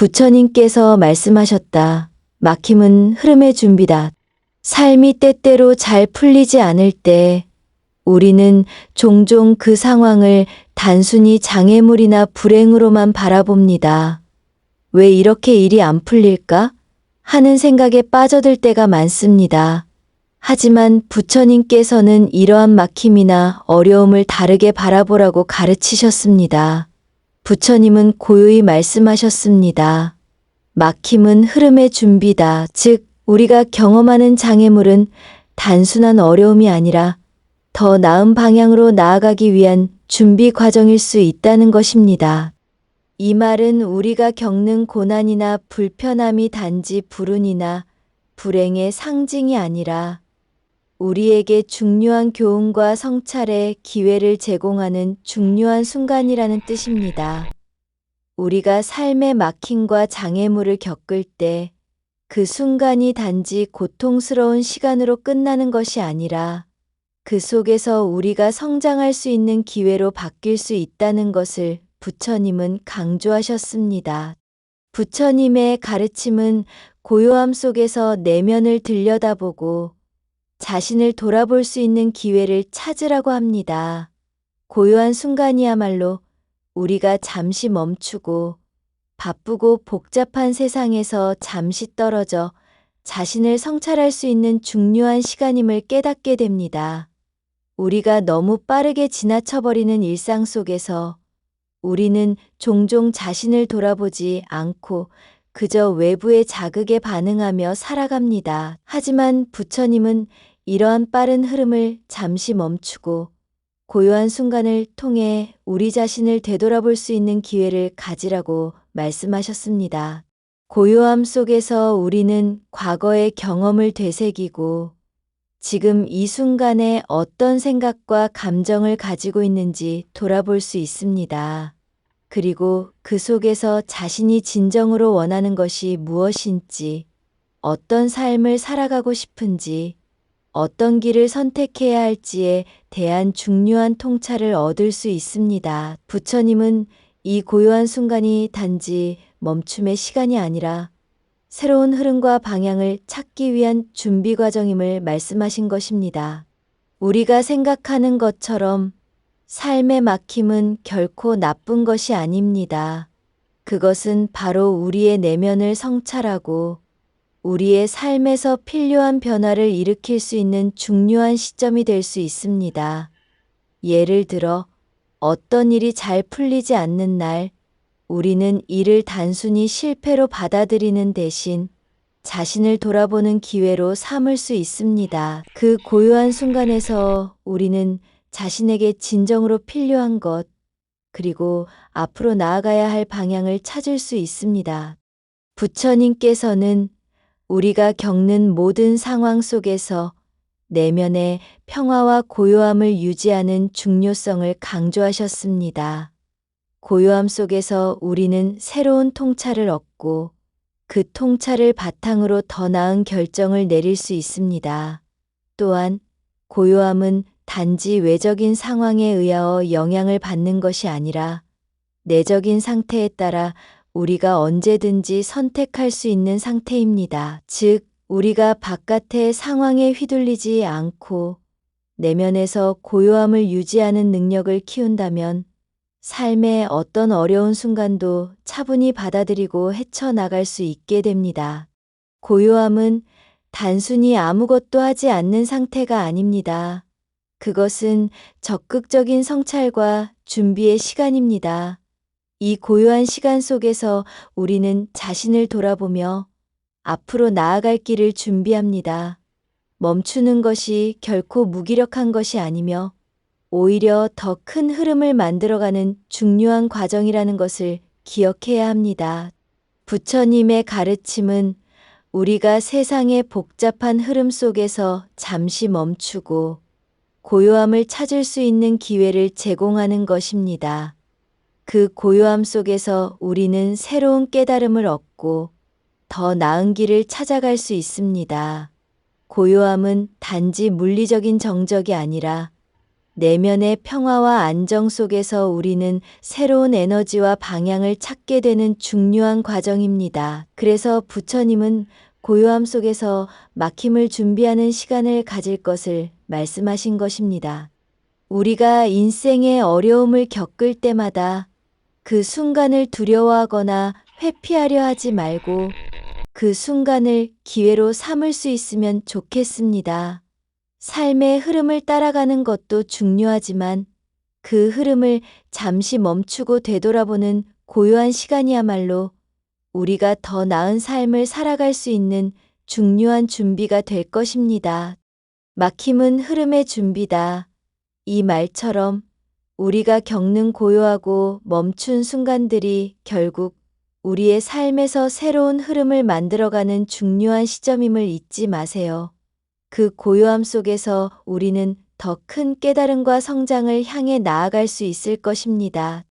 부처님께서 말씀하셨다. 막힘은 흐름의 준비다. 삶이 때때로 잘 풀리지 않을 때 우리는 종종 그 상황을 단순히 장애물이나 불행으로만 바라봅니다. 왜 이렇게 일이 안 풀릴까? 하는 생각에 빠져들 때가 많습니다. 하지만 부처님께서는 이러한 막힘이나 어려움을 다르게 바라보라고 가르치셨습니다. 부처님은 고요히 말씀하셨습니다. 막힘은 흐름의 준비다. 즉, 우리가 경험하는 장애물은 단순한 어려움이 아니라 더 나은 방향으로 나아가기 위한 준비 과정일 수 있다는 것입니다. 이 말은 우리가 겪는 고난이나 불편함이 단지 불운이나 불행의 상징이 아니라 우리에게 중요한 교훈과 성찰의 기회를 제공하는 중요한 순간이라는 뜻입니다. 우리가 삶의 막힘과 장애물을 겪을 때 그 순간이 단지 고통스러운 시간으로 끝나는 것이 아니라 그 속에서 우리가 성장할 수 있는 기회로 바뀔 수 있다는 것을 부처님은 강조하셨습니다. 부처님의 가르침은 고요함 속에서 내면을 들여다보고 자신을 돌아볼 수 있는 기회를 찾으라고 합니다. 고요한 순간이야말로 우리가 잠시 멈추고 바쁘고 복잡한 세상에서 잠시 떨어져 자신을 성찰할 수 있는 중요한 시간임을 깨닫게 됩니다. 우리가 너무 빠르게 지나쳐버리는 일상 속에서 우리는 종종 자신을 돌아보지 않고 그저 외부의 자극에 반응하며 살아갑니다. 하지만 부처님은 이러한 빠른 흐름을 잠시 멈추고 고요한 순간을 통해 우리 자신을 되돌아볼 수 있는 기회를 가지라고 말씀하셨습니다. 고요함 속에서 우리는 과거의 경험을 되새기고 지금 이 순간에 어떤 생각과 감정을 가지고 있는지 돌아볼 수 있습니다. 그리고 그 속에서 자신이 진정으로 원하는 것이 무엇인지, 어떤 삶을 살아가고 싶은지, 어떤 길을 선택해야 할지에 대한 중요한 통찰을 얻을 수 있습니다. 부처님은 이 고요한 순간이 단지 멈춤의 시간이 아니라 새로운 흐름과 방향을 찾기 위한 준비 과정임을 말씀하신 것입니다. 우리가 생각하는 것처럼 삶의 막힘은 결코 나쁜 것이 아닙니다. 그것은 바로 우리의 내면을 성찰하고 우리의 삶에서 필요한 변화를 일으킬 수 있는 중요한 시점이 될 수 있습니다. 예를 들어 어떤 일이 잘 풀리지 않는 날, 우리는 이를 단순히 실패로 받아들이는 대신 자신을 돌아보는 기회로 삼을 수 있습니다. 그 고요한 순간에서 우리는 자신에게 진정으로 필요한 것, 그리고 앞으로 나아가야 할 방향을 찾을 수 있습니다. 부처님께서는 우리가 겪는 모든 상황 속에서 내면의 평화와 고요함을 유지하는 중요성을 강조하셨습니다. 고요함 속에서 우리는 새로운 통찰을 얻고 그 통찰을 바탕으로 더 나은 결정을 내릴 수 있습니다. 또한 고요함은 단지 외적인 상황에 의하여 영향을 받는 것이 아니라 내적인 상태에 따라 우리가 언제든지 선택할 수 있는 상태입니다. 즉, 우리가 바깥의 상황에 휘둘리지 않고 내면에서 고요함을 유지하는 능력을 키운다면 삶의 어떤 어려운 순간도 차분히 받아들이고 헤쳐나갈 수 있게 됩니다. 고요함은 단순히 아무것도 하지 않는 상태가 아닙니다. 그것은 적극적인 성찰과 준비의 시간입니다. 이 고요한 시간 속에서 우리는 자신을 돌아보며 앞으로 나아갈 길을 준비합니다. 멈추는 것이 결코 무기력한 것이 아니며 오히려 더 큰 흐름을 만들어가는 중요한 과정이라는 것을 기억해야 합니다. 부처님의 가르침은 우리가 세상의 복잡한 흐름 속에서 잠시 멈추고 고요함을 찾을 수 있는 기회를 제공하는 것입니다. 그 고요함 속에서 우리는 새로운 깨달음을 얻고 더 나은 길을 찾아갈 수 있습니다. 고요함은 단지 물리적인 정적이 아니라 내면의 평화와 안정 속에서 우리는 새로운 에너지와 방향을 찾게 되는 중요한 과정입니다. 그래서 부처님은 고요함 속에서 막힘을 준비하는 시간을 가질 것을 말씀하신 것입니다. 우리가 인생의 어려움을 겪을 때마다 그 순간을 두려워하거나 회피하려 하지 말고 그 순간을 기회로 삼을 수 있으면 좋겠습니다. 삶의 흐름을 따라가는 것도 중요하지만 그 흐름을 잠시 멈추고 되돌아보는 고요한 시간이야말로 우리가 더 나은 삶을 살아갈 수 있는 중요한 준비가 될 것입니다. 막힘은 흐름의 준비다. 이 말처럼 우리가 겪는 고요하고 멈춘 순간들이 결국 우리의 삶에서 새로운 흐름을 만들어가는 중요한 시점임을 잊지 마세요. 그 고요함 속에서 우리는 더 큰 깨달음과 성장을 향해 나아갈 수 있을 것입니다.